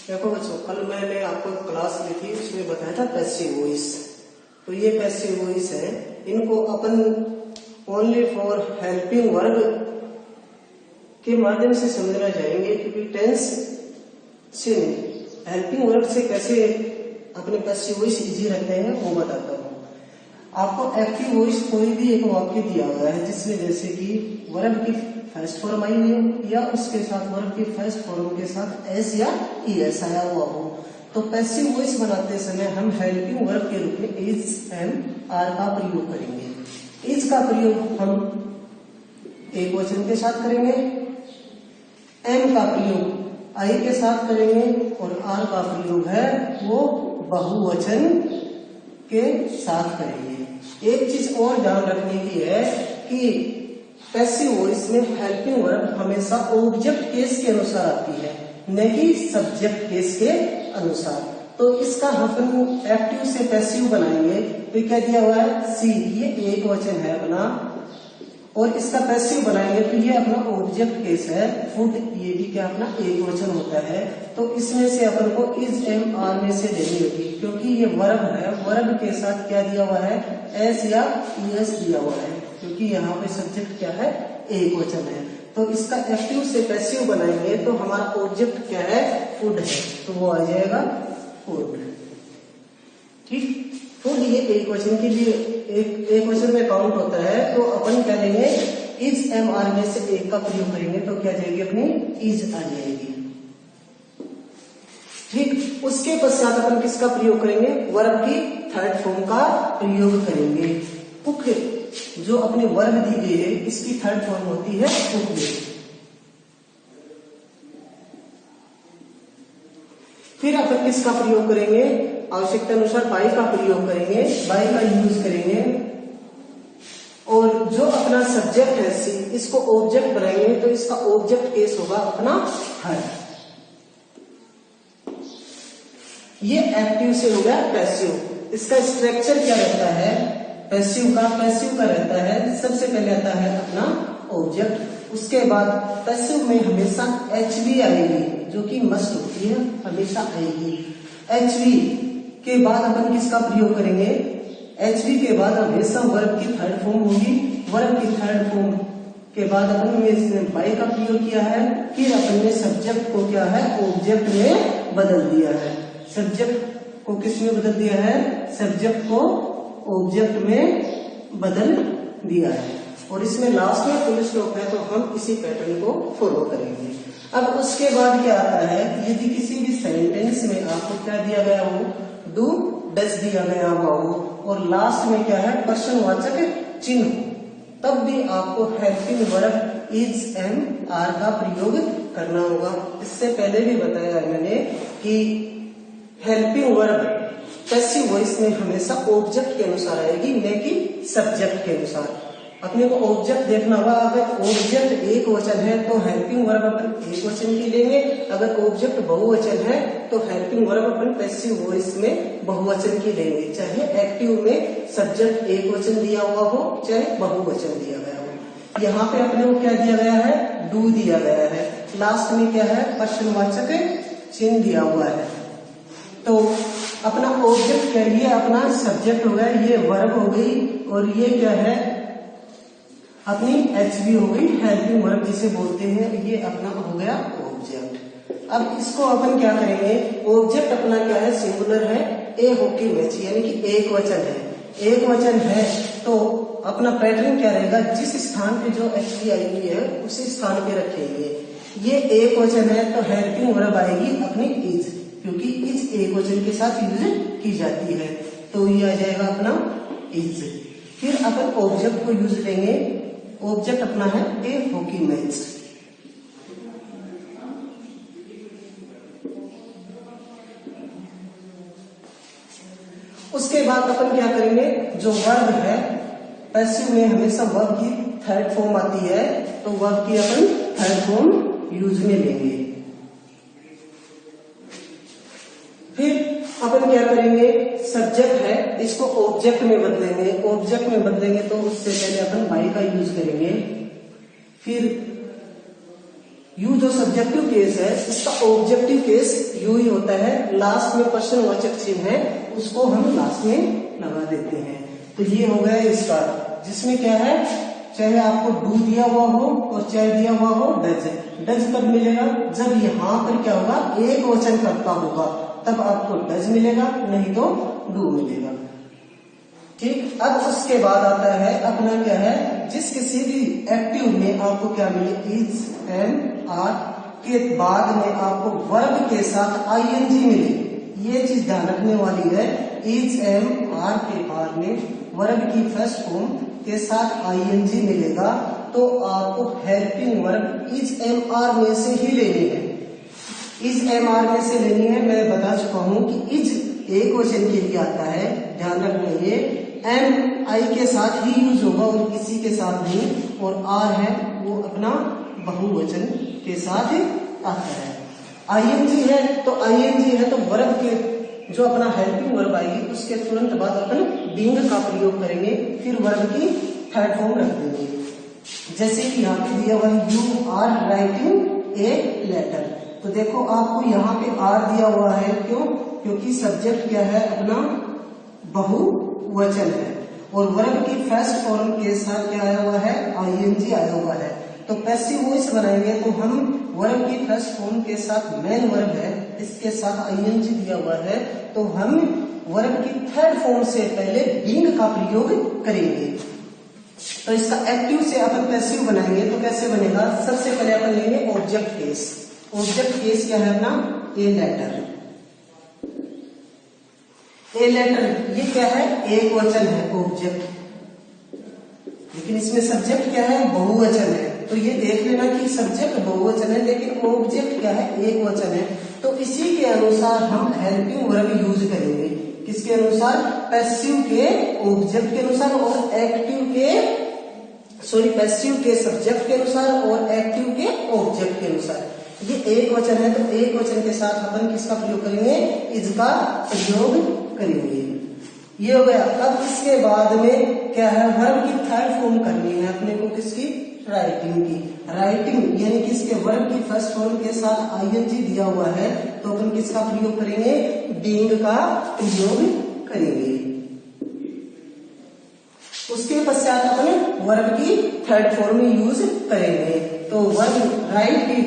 देखो बच्चों, कल मैंने आपको क्लास ली थी, उसमें बताया था पैसिव वॉइस। तो ये पैसिव वॉइस है, इनको अपन ओनली फॉर हेल्पिंग वर्ब के माध्यम से समझना चाहेंगे, क्योंकि टेंस से हेल्पिंग वर्ब से कैसे अपने पैसिव वॉइस इजी रखते हैं वो बताता हूँ। आपको एक्टिव वॉइस कोई भी एक वाक्य दिया हुआ है जिसमें जैसे कि वर्ब की फर्स्ट फॉर्म आई है या उसके साथ वर्ब की फर्स्ट फॉर्म के साथ एस या ईएस आया हुआ हो, तो पैसिव वॉइस बनाते समय हम हेल्पिंग वर्ब के रूप में इज एम आर का प्रयोग करेंगे। इज का प्रयोग हम एक वचन के साथ करेंगे, एम का प्रयोग आई के साथ करेंगे और आर का प्रयोग है वो बहुवचन के साथ करेंगे। एक चीज और ध्यान रखने की है कि पैसिव वॉइस में हेल्पिंग वर्ब हमेशा ऑब्जेक्ट केस के अनुसार आती है, न कि सब्जेक्ट केस के अनुसार। तो इसका हम एक्टिव से पैसिव बनाएंगे तो क्या दिया हुआ है, सी, ये एक वचन है अपना, और इसका पैसिव बनाएंगे तो ये अपना ऑब्जेक्ट केस है। फूड, ये भी क्या अपना एक वचन होता है। तो इसमें से अपन को इज एम आर में से लेनी होगी, क्योंकि ये वर्ब है, वर्ब के साथ क्या दिया हुआ है, एस या ईएस दिया हुआ है, क्योंकि यहाँ पे सब्जेक्ट क्या है, एक वचन है। तो इसका एक्टिव से पैसिव बनाएंगे तो हमारा ऑब्जेक्ट क्या है, फूड है, तो वो आ जाएगा फूड। ठीक, फूड ये एक वचन के लिए एक वचन में काउंट होता है, तो अपन क्या लेंगे, इज एम आर में से एक का प्रयोग करेंगे तो क्या जाएगी अपनी इज आ जाएगी। ठीक, उसके पश्चात अपन किसका प्रयोग करेंगे, वर्ब की थर्ड फॉर्म का प्रयोग करेंगे। कुक, जो अपनी वर्ब दी गई है इसकी थर्ड फॉर्म होती है कुक। फिर अपन किसका प्रयोग करेंगे, आवश्यकता अनुसार बाई का प्रयोग करेंगे, बाई का यूज करेंगे, और जो अपना सब्जेक्ट है सी, इसको ऑब्जेक्ट बनाएंगे तो इसका ऑब्जेक्ट केस होगा अपना हर। ये एक्टिव से हो गया पैसिव। इसका स्ट्रक्चर क्या रहता है पैसिव का रहता है, सबसे पहले आता है अपना ऑब्जेक्ट, उसके बाद पैसिव में हमेशा एचवी आएगी, जो कि मस्ट होती है, हमेशा आएगी। एचवी के बाद अपन किसका प्रयोग करेंगे, एचवी के बाद हमेशा वर्ब की थर्ड फॉर्म होगी, वर्ब की थर्ड फॉर्म के बाद अपन ने बाई का प्रयोग किया है, फिर अपन ने सब्जेक्ट को क्या है ऑब्जेक्ट में बदल दिया है, सब्जेक्ट को किस में बदल दिया है, सब्जेक्ट को ऑब्जेक्ट में बदल दिया है, और इसमें लास्ट में फुल स्टॉप है, तो हम इसी पैटर्न को फॉलो करेंगे। अब उसके बाद क्या आता है, यदि किसी भी सेंटेंस में आपको क्या दिया गया हो, डू डज दिया गया हुआ हो, और लास्ट में क्या है प्रश्नवाचक चिन्ह, तब भी आपको helping verb is am are का प्रयोग करना होगा। इससे पहले भी बताया है मैंने कि हेल्पिंग वर्ब पैसिव वॉइस में हमेशा ऑब्जेक्ट के अनुसार आएगी, न कि सब्जेक्ट के अनुसार। अपने को ऑब्जेक्ट देखना होगा, अगर ऑब्जेक्ट एक वचन है तो हेल्पिंग वर्ब अपन एक वचन की लेंगे, अगर ऑब्जेक्ट बहुवचन है तो हेल्पिंग वर्ब अपन पैसिव वॉइस में बहुवचन की लेंगे, चाहे एक्टिव में सब्जेक्ट एक वचन दिया हुआ हो चाहे बहुवचन दिया गया हो। यहाँ पे अपने को क्या दिया गया है, डू दिया गया है, लास्ट में क्या है प्रश्नवाचक चिन्ह दिया हुआ है। तो अपना ऑब्जेक्ट क्या है, ये अपना सब्जेक्ट हो गया, ये वर्ब हो गई, और ये क्या है अपनी एचवी हो गई, हेल्पिंग वर्ब जिसे बोलते हैं, ये अपना हो गया ऑब्जेक्ट। अब इसको अपन क्या करेंगे, ऑब्जेक्ट अपना क्या है सिंगुलर है, ए होके मैच, यानी कि एक वचन है, एक वचन है, तो अपना पैटर्न क्या रहेगा, जिस स्थान पे जो एचवी आई हुई है उसी स्थान पे रखेंगे। ये एक वचन है तो हेल्पिंग वर्ब आएगी अपनी इज, क्योंकि इज एक वचन के साथ यूज की जाती है, तो ये आ जाएगा अपना इज। फिर अपन ऑब्जेक्ट को यूज लेंगे, ऑब्जेक्ट अपना है ए होकी मैच। उसके बाद अपन क्या करेंगे, जो वर्ब है पैसिव में हमेशा वर्ब की थर्ड फॉर्म आती है, तो वर्ब की अपन थर्ड फॉर्म यूज में लेंगे। फिर अपन क्या करेंगे, सब्जेक्ट है इसको ऑब्जेक्ट में बदलेंगे, ऑब्जेक्ट में बदलेंगे तो उससे पहले अपन बाई का यूज करेंगे। फिर यू जो सब्जेक्टिव केस है इसका ऑब्जेक्टिव केस यू ही होता है। लास्ट में प्रश्नवाचक चिन्ह है उसको हम लास्ट में लगा देते हैं। तो ये हो गया इसका, जिसमें क्या है, चाहे आपको डू दिया हुआ हो और चाहे दिया हुआ हो डज। डज कब मिलेगा, जब यहाँ पर क्या होगा, एक वचन कर्ता होगा, तब आपको डज मिलेगा, नहीं तो डू मिलेगा। ठीक, अब उसके बाद आता है अपना क्या है, जिस किसी भी एक्टिव में आपको क्या मिले, इज एम आर के बाद में आपको वर्ब के साथ आईएनजी मिले। ये चीज ध्यान रखने वाली है, इज एम आर के बाद में वर्ब की फर्स्ट फॉर्म के साथ आईएनजी मिलेगा तो आपको helping verb is am are में से ही लेनी है। इज एम आर में से लेनी है। मैं बता चुका हूं कि इज एक वचन के लिए आता है, ध्यान रखना, ये एम आई के साथ ही यूज होगा और किसी के साथ नहीं, और आर है वो अपना बहुवचन के साथ आता है। आईएनजी है तो आईएनजी है तो वर्ब के जो अपना हेल्पिंग वर्ब आएगी उसके तुरंत बाद अपन बीइंग का प्रयोग करेंगे, फिर वर्ब की थर्ड फॉर्म रख देंगे। जैसे कि यहाँ पे दिया हुआ है you are writing a letter, तो देखो आपको यहाँ पे आर दिया हुआ है, क्यों, क्योंकि सब्जेक्ट क्या है अपना बहुवचन है और वर्ब की फर्स्ट फॉर्म के साथ क्या आया हुआ है, आईएनजी आया हुआ है। तो पैसिव वॉइस बनाएंगे तो हम वर्ब की फर्स्ट फॉर्म के साथ मेन वर्ब है, इसके साथ आईएनजी दिया हुआ है, तो हम वर्ब की थर्ड फॉर्म से पहले बीइंग का प्रयोग करेंगे। तो इसका एक्टिव से अपन पैसिव बनाएंगे तो कैसे बनेगा, सबसे पहले अपन लेंगे ऑब्जेक्ट केस। ऑब्जेक्ट केस क्या है अपना, ए लेटर। ए लेटर ये क्या है, एक वचन है ऑब्जेक्ट, लेकिन इसमें सब्जेक्ट क्या है, बहुवचन है। तो ये देख लेना कि सब्जेक्ट बहुवचन है लेकिन ऑब्जेक्ट क्या है, एक वचन है। तो इसी के अनुसार हम हेल्पिंग वर्ब यूज करेंगे, किसके अनुसार, पैसिव के ऑब्जेक्ट के अनुसार और एक्टिव के पैसिव के सब्जेक्ट के अनुसार और एक्टिव के ऑब्जेक्ट के अनुसार। ये एक वचन है तो एक वचन के साथ अपन किसका प्रयोग करेंगे, इज का प्रयोग करेंगे। ये हो गया। अब इसके बाद में क्या है, वर्ब की थर्ड फॉर्म करनी है अपने को, किसकी, राइटिंग की। राइटिंग यानी कि इसके वर्ब की फर्स्ट फॉर्म के साथ आईएनजी दिया हुआ है तो अपन किसका प्रयोग करेंगे, बीइंग का प्रयोग करेंगे। उसके पश्चात अपन वर्ब की थर्ड फॉर्म में यूज करेंगे। तो वर्ब राइट की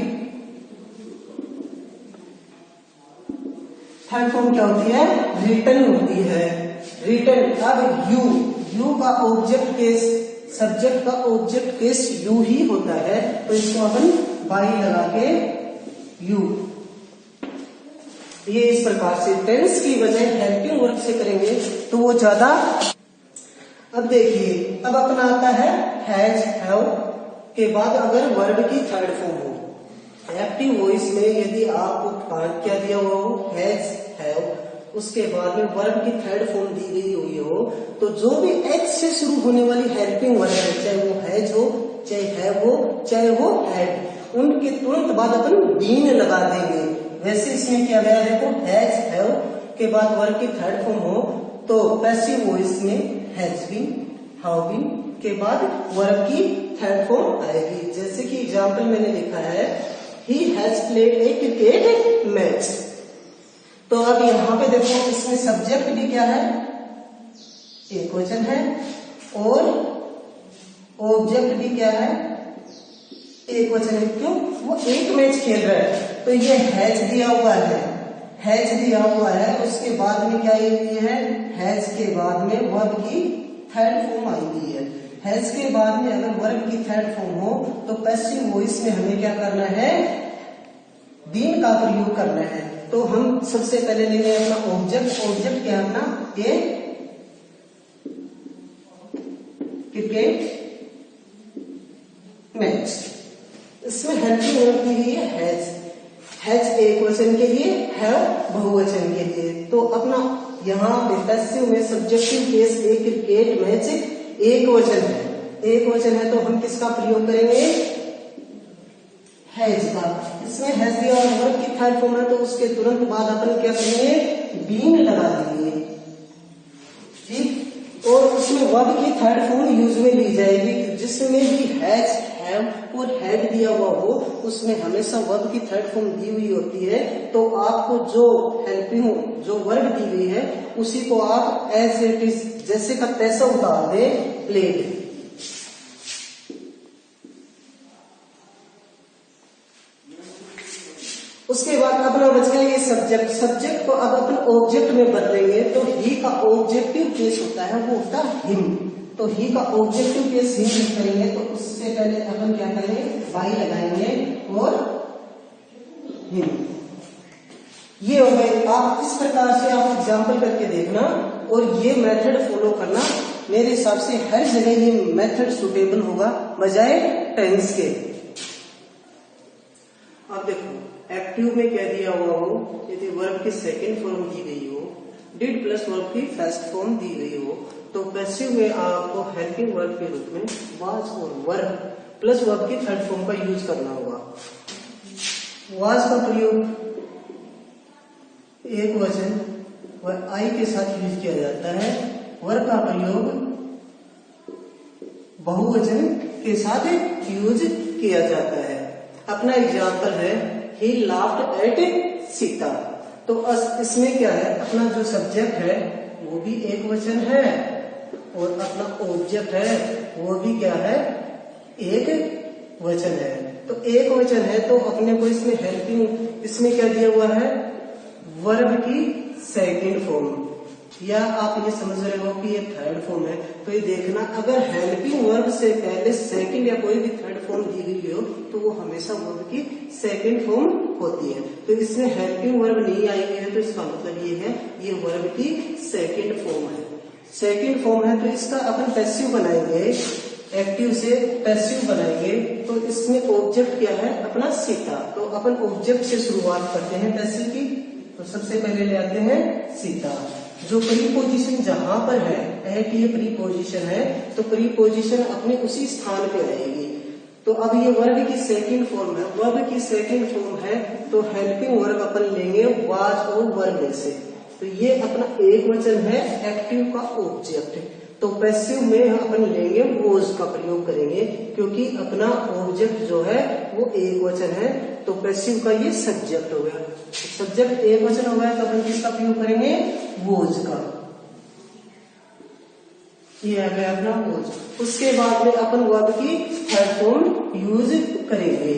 थर्ड फॉर्म क्या होती है, रिटन होती है। रिटन, अब यू का ऑब्जेक्ट केस, सब्जेक्ट का ऑब्जेक्ट केस यू ही होता है, तो इसको अपन बाई लगा के यू, ये इस प्रकार से टेंस की बजाय हेल्पिंग वर्ब से करेंगे तो वो ज्यादा। अब देखिए, अब अपना आता है हैज हैव के बाद अगर वर्ब की थर्ड फॉर्म हो, एक्टिव वॉइस में यदि आपको क्या दिया हुआ हो, हैज हैव, उसके बाद में वर्ब की थर्ड फॉर्म दी गई हुई हो, तो जो भी एच से शुरू होने वाली हेल्पिंग वर्ब है, चाहे वो हैज हो, चाहे हैव हो, चाहे वो हैड, उनके तुरंत बाद अपन बीन लगा देंगे। वैसे इसमें क्या गया, देखो हैज हैव के बाद वर्ब की थर्ड फॉर्म हो तो पैसिव वॉइस में हैज बीन, हाउ बीन के बाद वर्ब की थर्ड फॉर्म आएगी। जैसे कि एग्जाम्पल मैंने लिखा है, he has played a cricket match. तो अब यहाँ पे देखो इसमें सब्जेक्ट भी क्या है, एक वचन है और ऑब्जेक्ट भी क्या है, एक वचन है। क्यों, वो एक मैच खेल रहा है तो ये हैज दिया हुआ है, हैज दिया हुआ है। उसके बाद में क्या ये है, हैज के बाद में वर्ब की थर्ड फॉर्म आई हुई है। हैज के बाद में अगर वर्ब की थर्ड फॉर्म हो तो पैसिव वॉइस में हमें क्या करना है, बीन का प्रयोग करना है। तो हम सबसे पहले लेंगे अपना ऑब्जेक्ट। ऑब्जेक्ट क्या है अपना, ए क्रिकेट मैच। इसमें हेल्पिंग वर्ब के लिए हैज, हैज एक वचन के लिए, हैव बहुवचन के लिए। तो अपना यहाँ पे पैसिव में सब्जेक्टिव केस ए क्रिकेट मैच एक वचन है, एक वचन है तो हम किसका प्रयोग करेंगे, हैज का। इसमें हैज दिया और वर्ब की थर्ड फॉर्म है तो उसके तुरंत बाद अपन क्या करेंगे, बीन लगा देंगे, ठीक। और उसमें वर्ब की थर्ड फॉर्म यूज में ली जाएगी जिसमें भी हैज, हैव और हैड दिया हुआ हो उसमें हमेशा वर्ब की थर्ड फॉर्म दी हुई होती है। तो आपको जो हेल्पिंग जो वर्ब दी हुई है उसी को आप एज इट इज जैसे का तैसा उतार दे, प्लेड। उसके बाद अपना बच गया ये सब्जेक्ट। सब्जेक्ट को अब अपन ऑब्जेक्ट में बदलेंगे तो ही का ऑब्जेक्टिव केस होता है वो होता है हिम। तो ही का ऑब्जेक्टिव केस हिम करेंगे तो उससे पहले अपन क्या करेंगे, बाई लगाएंगे और हिम। ये हो गए। आप इस प्रकार से आप एग्जाम्पल करके देखना और ये मेथड फॉलो करना। मेरे हिसाब से हर जगह ये मेथड सुटेबल होगा बजाय टेंस के। अब देखो एक्टिव में क्या दिया हुआ हो, यदि वर्ब की सेकंड फॉर्म दी गई हो, डिड प्लस वर्ब की फर्स्ट फॉर्म दी गई हो, तो पैसिव में आपको हेल्पिंग वर्ब के रूप में वाज और वर्ब प्लस वर्ब की थर्ड फॉर्म का यूज करना होगा। वाज का प्रयोग एक वचन व आई के साथ यूज किया जाता है। वर्ब का प्रयोग बहुवचन के साथ यूज किया जाता है। अपना एग्जाम्पल है ही लाफ्ड एट सीता। तो इसमें क्या है, अपना जो सब्जेक्ट है वो भी एक वचन है और अपना ऑब्जेक्ट है वो भी क्या है, एक वचन है। तो एक वचन है तो अपने को इसमें हेल्पिंग, इसमें क्या दिया हुआ है, वर्ब की सेकंड फॉर्म, या आप ये समझ रहे हो कि ये थर्ड फॉर्म है। तो ये देखना अगर हेल्पिंग वर्ब से पहले सेकंड या कोई भी थर्ड फॉर्म दी गई हो तो वो हमेशा वर्ब की सेकंड फॉर्म होती है। तो इसमें हेल्पिंग वर्ब नहीं आई हुई है तो इसका मतलब ये है ये वर्ब की सेकंड फॉर्म है। सेकंड फॉर्म है तो इसका अपन पैसिव बनाएंगे, एक्टिव से पैसिव बनाएंगे। तो इसमें ऑब्जेक्ट क्या है, अपना सीता। तो अपन ऑब्जेक्ट से शुरुआत करते हैं पैसिव की। तो सबसे पहले ले आते हैं सीता। जो प्रीपोजिशन जहां पर है, एट ये प्रीपोजिशन है तो प्रीपोजिशन अपने उसी स्थान पे आएगी। तो अब ये वर्ब की सेकंड फॉर्म है, वर्ब की सेकंड फॉर्म है तो हेल्पिंग वर्ब अपन लेंगे वाज और वर्ब में से। तो ये अपना एक वचन है एक्टिव का ऑब्जेक्ट। तो पैसिव में अपन लेंगे वोज का प्रयोग करेंगे क्योंकि अपना ऑब्जेक्ट जो है वो एक वचन है। तो पैसिव का ये सब्जेक्ट हो गया। सब्जेक्ट एक वचन हो गया तो अपन किसका प्रयोग करेंगे, वोज का। ये आ गया अपना वोज। उसके बाद में अपन वर्ब की थर्ड फॉर्म यूज करेंगे।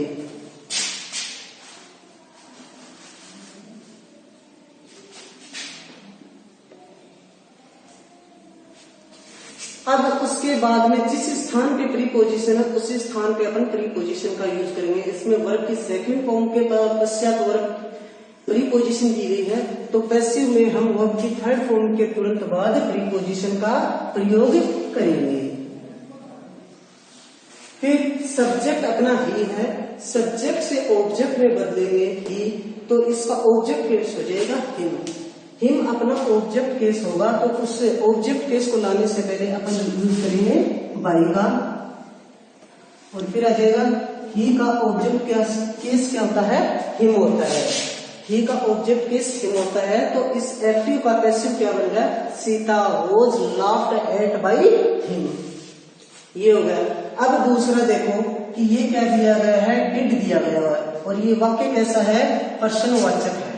अब उसके बाद में जिस स्थान पे प्रीपोजिशन है उसी स्थान पे अपन प्रीपोजिशन का यूज करेंगे। इसमें वर्ब की सेकंड फॉर्म के पश्चात वर्ब प्रीपोजिशन दी गई है तो पैसिव में हम वर्ब की थर्ड फॉर्म के तुरंत बाद प्रीपोजिशन का प्रयोग करेंगे। फिर सब्जेक्ट अपना ही है, सब्जेक्ट से ऑब्जेक्ट में बदलेंगे ही तो इसका ऑब्जेक्ट केस हो जाएगा हिम। हिम अपना ऑब्जेक्ट केस होगा तो उस ऑब्जेक्ट केस को लाने से पहले अपन यूज करेंगे बाई का। और फिर आ जाएगा ही का ऑब्जेक्ट केस क्या होता है, हिम होता है। ही का ऑब्जेक्ट केस हिम होता है तो इस एक्टिव का पैसिव क्या बन गया, Sita was laughed eight by him. ये हो गया। अब दूसरा देखो कि ये क्या दिया गया है, डिड दिया गया है और ये वाक्य कैसा है, प्रश्नवाचक है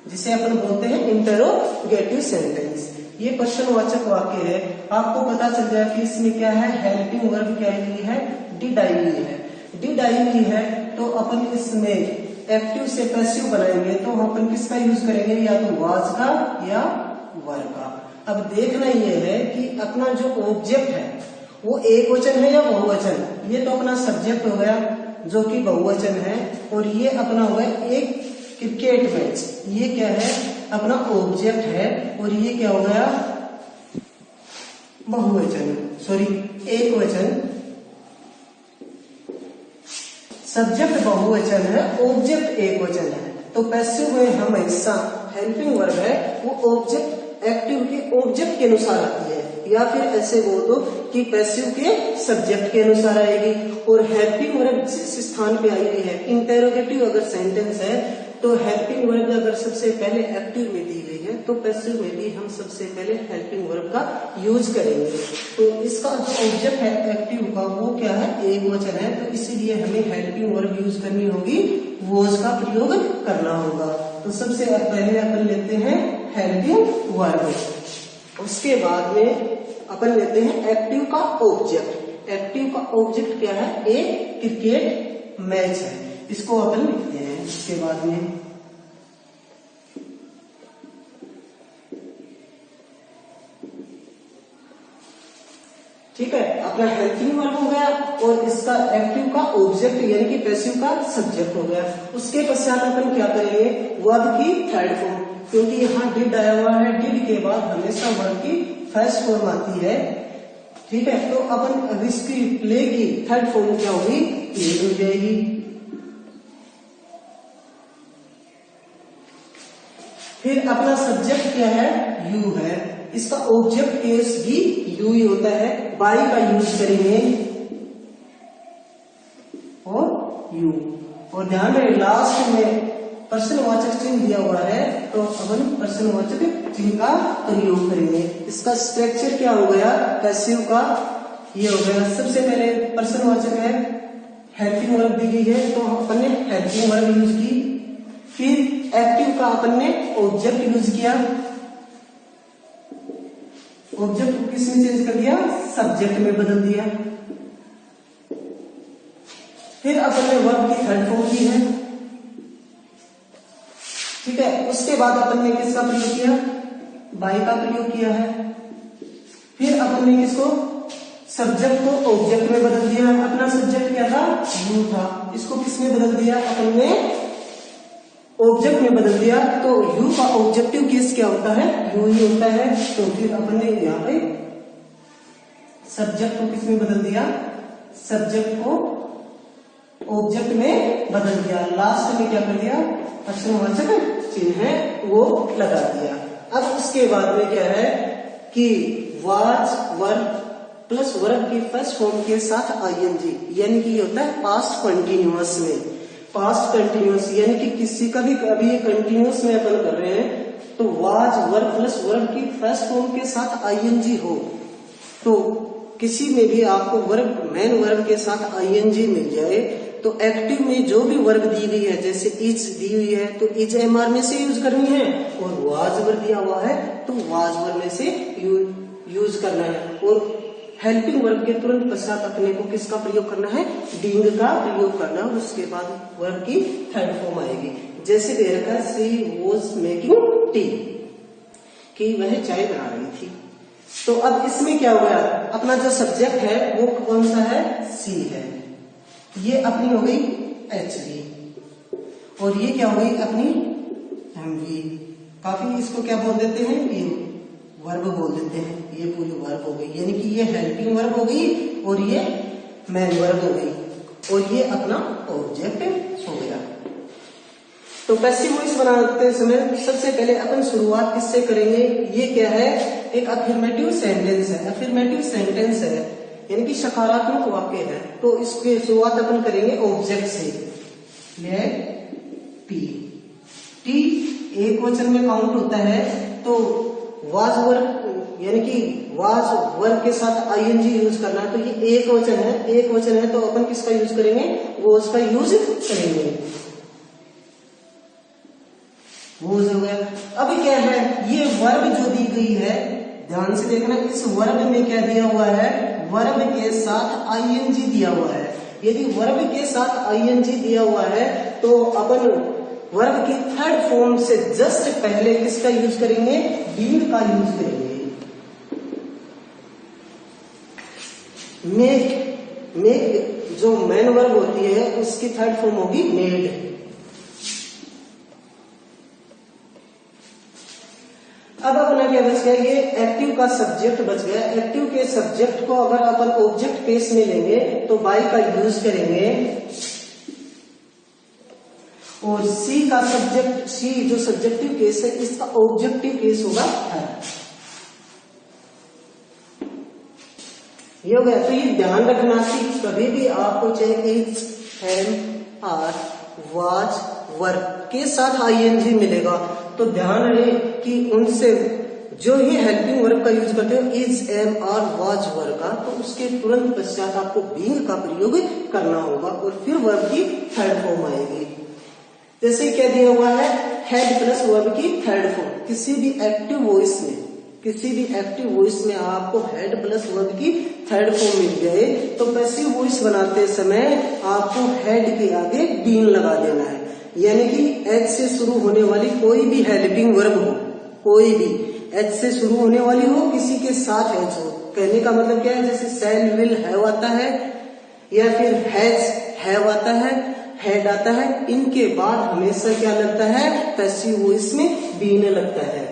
जिसे अपन बोलते हैं इंटरोगेटिव सेंटेंस। ये प्रश्नवाचक वाक्य है। आपको पता चल जाए कि इसमें क्या है, हेल्पिंग वर्ब क्या है, डिड आई हुई है। डिड आई हुई है तो अपन इसमें एक्टिव से पैसिव बनाएंगे तो अपन किसका यूज करेंगे, या तो वाज का या वर का। अब देखना ये है कि अपना जो ऑब्जेक्ट है वो एक वचन है या बहुवचन। ये तो अपना सब्जेक्ट हो गया जो कि बहुवचन है और ये अपना हो गया एक क्रिकेट मैच। ये क्या है, अपना ऑब्जेक्ट है और ये क्या हो गया, बहुवचन, सॉरी एक वचन। सब्जेक्ट बहुवचन है, ऑब्जेक्ट एक वचन है। तो पैसिव में हमेशा हेल्पिंग वर्ब है वो ऑब्जेक्ट एक्टिव के ऑब्जेक्ट के अनुसार आती है, या फिर ऐसे बोल दो कि पैसिव के सब्जेक्ट के अनुसार आएगी। और हेल्पिंग वर्ब जिस स्थान पे आई हुई है, इंटेरोगेटिव अगर सेंटेंस है तो हेल्पिंग वर्ब अगर सबसे पहले एक्टिव में दी गई है तो पैसिव में भी हम सबसे पहले हेल्पिंग वर्ब का यूज करेंगे। तो इसका जो ऑब्जेक्ट है एक्टिव का वो क्या है, एक वचन है, तो इसीलिए हमें हेल्पिंग वर्ब यूज करनी होगी, वॉज का प्रयोग करना होगा। तो सबसे पहले अपन लेते हैं हेल्पिंग वर्ब, उसके बाद में अपन लेते हैं एक्टिव का ऑब्जेक्ट। एक्टिव का ऑब्जेक्ट क्या है, एक क्रिकेट मैच है, इसको अपन लिखते हैं। इसके बाद में ठीक है, अपना हेल्पिंग वर्ब हो गया और इसका एक्टिव का ऑब्जेक्ट यानी कि पैसिव का सब्जेक्ट हो गया। उसके पश्चात अपन क्या करेंगे, वर्ब की थर्ड फॉर्म, क्योंकि यहाँ डिड आया हुआ है, डिड के बाद हमेशा वर्ब की फर्स्ट फॉर्म आती है। ठीक है, तो अपन अब इसकी प्ले की थर्ड फॉर्म क्या होगी, प्ले हो जाएगी। फिर अपना सब्जेक्ट क्या है, यू है, इसका ऑब्जेक्ट केस भी यू ही होता है, बाई का यूज करेंगे और यू। और ध्यान रहे लास्ट में प्रश्नवाचक चिन्ह दिया हुआ है तो अपन प्रश्नवाचक चिन्ह का प्रयोग करेंगे। इसका स्ट्रक्चर क्या हो गया, पैसिव का ये हो गया, सबसे पहले प्रश्नवाचक है, हेल्पिंग वर्ब दी गई है तो अपन ने हेल्पिंग वर्ब यूज की। फिर एक्टिव का अपन ने ऑब्जेक्ट यूज किया, ऑब्जेक्ट को किस में चेंज कर दिया, सब्जेक्ट में बदल दिया। फिर अपन ने वर्ब की थर्ड फॉर्म की है। ठीक है, उसके बाद अपन ने किसका प्रयोग किया, बाई का प्रयोग किया है। फिर अपन ने किसको, सब्जेक्ट को ऑब्जेक्ट में बदल दिया। अपना सब्जेक्ट क्या था, यू था, इसको किस में बदल दिया, अपन ने ऑब्जेक्ट में बदल दिया। तो यू का ऑब्जेक्टिव केस क्या होता है, यू ही होता है। तो फिर अपन ने यहाँ पे सब्जेक्ट को किस में बदल दिया, सब्जेक्ट को ऑब्जेक्ट में बदल दिया। लास्ट में क्या कर दिया, प्रश्नवाचक चिन्ह है वो लगा दिया। अब उसके बाद में क्या है कि वाज वर्ब प्लस वर्ब की फर्स्ट फॉर्म के साथ आईएनजी, यानी कि ये होता है पास्ट कंटिन्यूअस में। पास्ट कंटिन्यूअस यानी कि किसी का भी अभी कंटिन्यूअस में अपन कर रहे हैं तो वाज वर्ब प्लस वर्ब की फर्स्ट फॉर्म के साथ आईएनजी हो, तो किसी में भी आपको वर्ब मेन वर्ब के साथ आईएनजी मिल जाए तो एक्टिव में जो भी वर्ब दी गई है, जैसे इज दी हुई है तो इज एमआर में से यूज करनी है, और वाज वर्ब दिया हुआ है तो वाज वर्ब में से यूज करना है। और हेल्पिंग वर्ब के तुरंत पश्चात अपने को किसका प्रयोग करना है, बीइंग का प्रयोग करना है। और उसके बाद वर्ब की थर्ड फॉर्म आएगी, जैसे दे रखा है शी वॉज मेकिंग टी, कि वह चाय बना रही थी। तो अब इसमें क्या हो गया, अपना जो सब्जेक्ट है वो कौन सा है, सी है, ये अपनी हो गई एच वी, और ये क्या हो गई अपनी एम वी। काफी इसको क्या बोल देते हैं, ये वर्ब बोल देते हैं, ये पूरी वर्ब हो गई, यानी कि ये हेल्पिंग वर्ब हो गई और ये मेन वर्ब हो गई, और ये अपना ऑब्जेक्ट हो गया। तो पैसिव वॉइस बनाते समय सबसे पहले अपन शुरुआत किससे करेंगे, ये क्या है, एक अफर्मेटिव सेंटेंस है। अफर्मेटिव सेंटेंस है यानी कि सकारात्मक वाक्य है, तो इसकी शुरुआत अपन करेंगे ऑब्जेक्ट से। टी, टी एक वचन में काउंट होता है, तो वाज वर्ब यानी कि वाज वर्ब के साथ आईएनजी यूज करना है, तो ये एक वचन है, एक वचन है तो अपन किसका यूज करेंगे, वो उसका यूज करेंगे, वो हो गया। अब क्या है, ये वर्ब जो दी गई है, ध्यान से देखना, इस वर्ब में क्या दिया हुआ है, वर्ब के साथ आईएनजी दिया हुआ है। यदि वर्ब के साथ आईएनजी दिया हुआ है तो अपन वर्ब की थर्ड फॉर्म से जस्ट पहले किसका यूज करेंगे, बीइंग का यूज करेंगे। मेक जो मेन वर्ब होती है उसकी थर्ड फॉर्म होगी मेड। अब अपना क्या बच गया, ये एक्टिव का सब्जेक्ट बच गया। एक्टिव के सब्जेक्ट को अगर अपन ऑब्जेक्ट केस में लेंगे तो बाई का यूज करेंगे, और सी का सब्जेक्ट, सी जो सब्जेक्टिव केस है इसका ऑब्जेक्टिव केस होगा है। ये हो गया। तो ये ध्यान रखना कि कभी भी आपको चाहे इज, हैव, आर, वाज, वर के साथ आईएनजी मिलेगा तो ध्यान रहे कि उनसे जो ही हेल्पिंग वर्ब का यूज करते हो इज, एम, आर, वाज, वर का, तो उसके तुरंत पश्चात आपको बीइंग का प्रयोग करना होगा और फिर वर्ब की थर्ड फॉर्म आएगी। जैसे क्या दिया हुआ है, हैड प्लस वर्ब की थर्ड फॉर्म। किसी भी एक्टिव वॉइस में आपको हेड प्लस वर्ब की थर्ड फॉर्म मिल जाए तो पैसिव वॉइस बनाते समय आपको हेड के आगे बीन लगा देना है। यानी कि एच से शुरू होने वाली कोई भी हेल्पिंग वर्ब हो, कोई भी एच से शुरू होने वाली हो, किसी के साथ एच हो। कहने का मतलब क्या है, जैसे सेल, विल, हैव आता है या फिर हैज, हैव आता है, हेड आता है, इनके बाद हमेशा क्या लगता है, पैसिव वॉइस में बीन लगता है।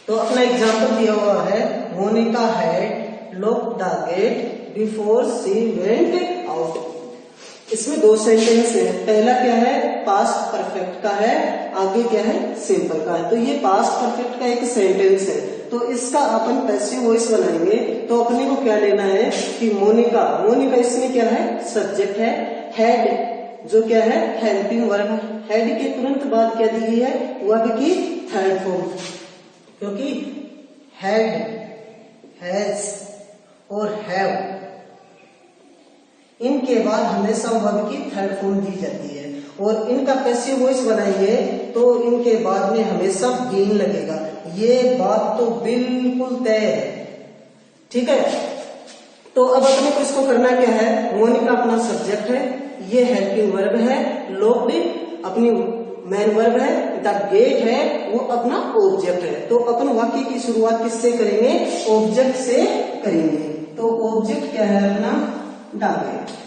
तो अपना एग्जांपल दिया हुआ है, Monica had locked the gate before she went out. इसमें दो सेंटेंस है। पहला क्या है, पास्ट परफेक्ट का है, आगे क्या है, सिंपल का है। तो ये पास्ट परफेक्ट का एक सेंटेंस है तो इसका अपन पैसिव वॉइस बनाएंगे तो अपने को क्या लेना है कि मोनिका, मोनिका इसमें क्या है, सब्जेक्ट है, हैड जो क्या है, हेल्पिंग वर्ब है। हेड के तुरंत बाद क्या दी गई है, वर्ब की थर्ड फॉर्म, क्योंकि हैड, हैज और हैव इनके बाद हमेशा वर्ब की थर्ड फॉर्म दी जाती है और इनका पैसिव वॉइस बनाएंगे तो इनके बाद में हमेशा बीन लगेगा। ये बात तो बिल्कुल तय है, ठीक है। तो अब अपने को इसको करना क्या है, मोनिका अपना सब्जेक्ट है, ये हेल्पिंग वर्ब है, लॉक्ड अपनी मेन वर्ब है, द गेट है वो अपना ऑब्जेक्ट है। तो अपन वाक्य की शुरुआत किससे करेंगे, ऑब्जेक्ट से करेंगे। तो ऑब्जेक्ट क्या है अपना, द गेट।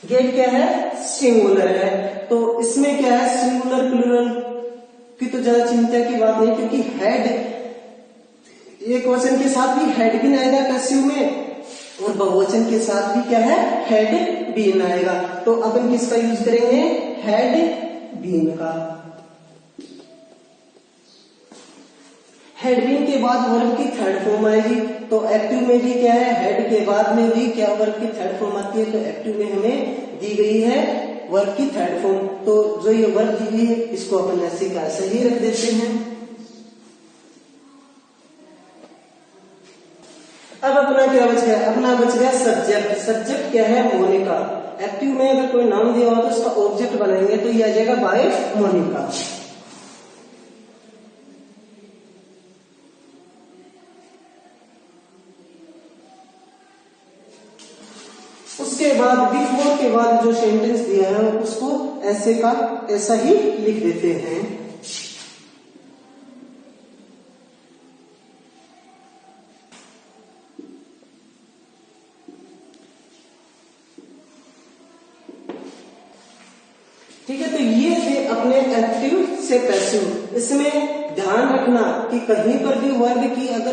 गेट क्या है, सिंगुलर है। तो इसमें क्या है, सिंगुलर प्लूरल की तो ज्यादा चिंता की बात नहीं, क्योंकि हेड एक वचन के साथ भी हेड भी आएगा पैसिव में और बहुवचन के साथ भी क्या है, हेड बीन आएगा। तो अपन किसका यूज करेंगे, हेड बीन का। हेड बीन के बाद वर्ब की थर्ड फॉर्म आएगी। तो एक्टिव में भी क्या है, हेड के बाद में भी क्या वर्ब की थर्ड फॉर्म आती है। तो एक्टिव में हमें दी गई है वर्ब की थर्ड फॉर्म। तो जो ये वर्ब दी गई है इसको अपन ऐसे का ऐसे ही रख देते हैं। अब अपना क्या बच गया, अपना बच गया सब्जेक्ट। सब्जेक्ट क्या है, मोनिका। एक्टिव में अगर कोई नाम दिया हो तो उसका ऑब्जेक्ट बनाएंगे तो ये आ जाएगा बाय मोनिका। उसके बाद बिफोर के बाद जो सेंटेंस दिया है उसको ऐसे का ऐसा ही लिख देते हैं। ठीक है, तो ये थे अपने एक्टिव से पैसिव। इसमें ध्यान रखना कि कहीं पर भी वर्ब की अगर